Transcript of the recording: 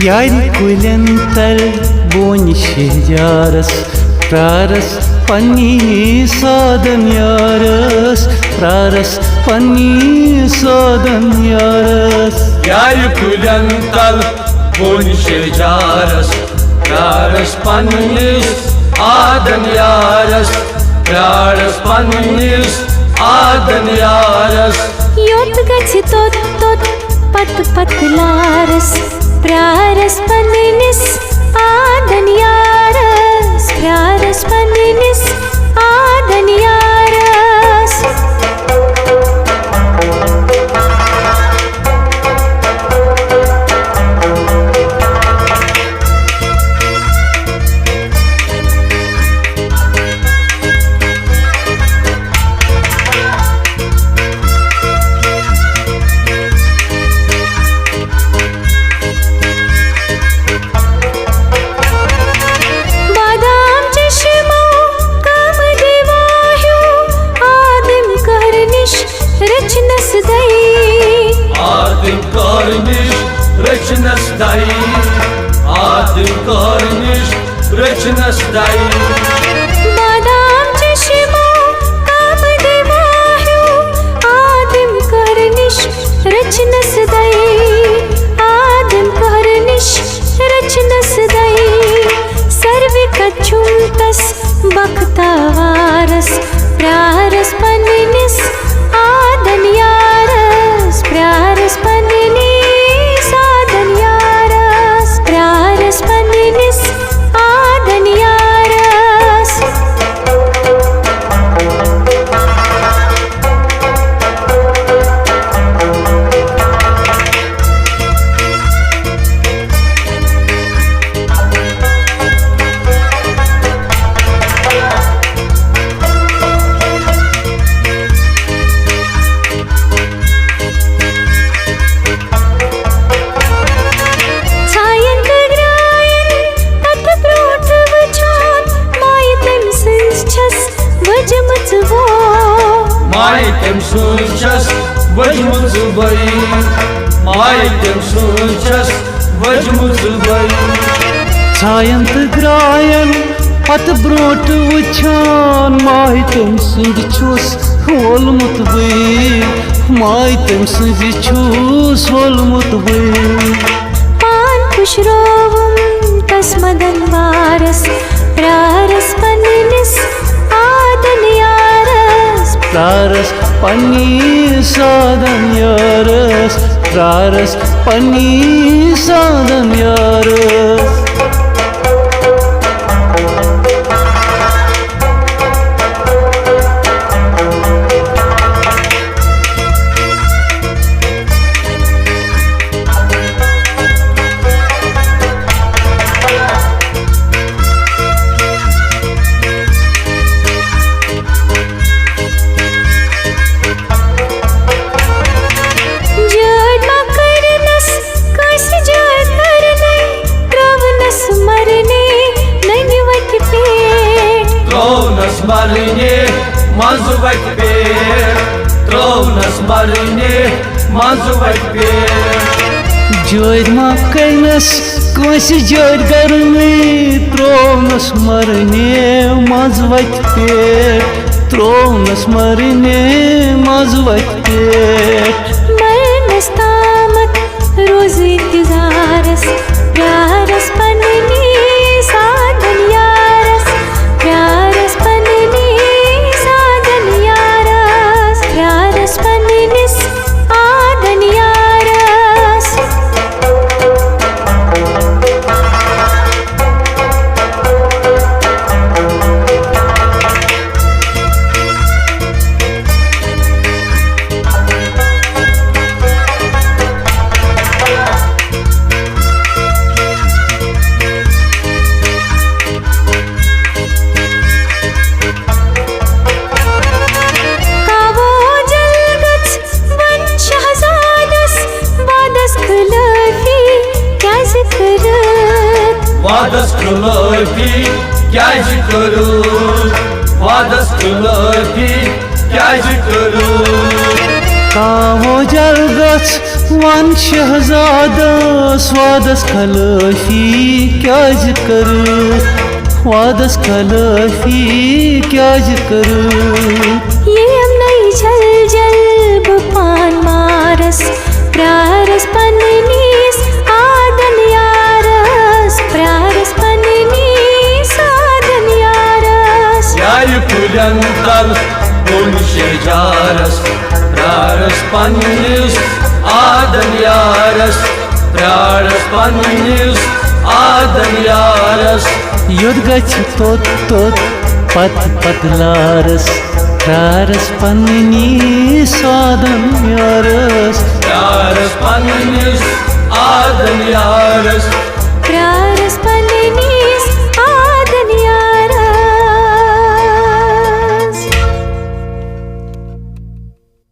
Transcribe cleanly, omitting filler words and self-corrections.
यार कुलन तर बोन शहजारस प्रारस पन्नी सादन यारस प्रारस पन्नी सादन यारस यार कुलन तर बोन शहजारस प्रारस पन्नी आदन यारस प्रारस पन्नी आदन यारस योत गछ तोत तोत पत पत लारस प्रारस पन्निस आदन Yaris प्रारस पन्निस आदन Yaris Rechnas dai, adim karnish, rechnas dai. बादाम चश्मा काम देवाह्यो आदिम करनिश रचनस दई आदिम करनिश रचनस दई सर्वे कछुंतस बख्तावारस प्रारस पन्निस आदन Yaris प्रारस पन्निस पन्निस आदन Yaris Maitem sunchas vajmut zubai, Maitem sunchas vajmut zubai. छायंत ग्रायन पत ब्रोट वुछान माहितम सुंद छुस होलमुत बई माहितम सुंद छुस होलमुत बई पान खुशरोवम तस्मदन वारस प्रारस पन्निस आदन यारस प्रारस पन्नी सादन यारस प्रारस पन्नी सादन Yaris Marine, Manzuvat Bear, Tronas Marine, Manzuvat Bear. Joid Makanas, Kosi Joid Garmi, Tronas Marine, Manzuvat Bear, Tronas Marine, Manzuvat Bear. Marnas Tamat, Rosi Tizaras, Praras Paninis, Adan Yaras, Praras Paninis, Adan Yaras, Praras Paninis, Adan Yaras. Vadas kılaki, kâji kuru, Vadas kılaki, kâji kuru. कावो जल गछ one शहजादस वादस खलफी क्याज कर वादस खलफी क्याज कर ये नहीं जल जल बुपान मारस प्रारस पन्नीस आदन Yaris प्रारस पन्नीस आदन Yaris यार पुलंतल पुनशे जारस प्रारस पन्नीस आदन Yaris प्रारस पन्नीस आदन Yaris युद्ध गछ तोत तोत पत पतलारस प्रारस पन्नी साधन यारस प्रारस पन्नीस आदन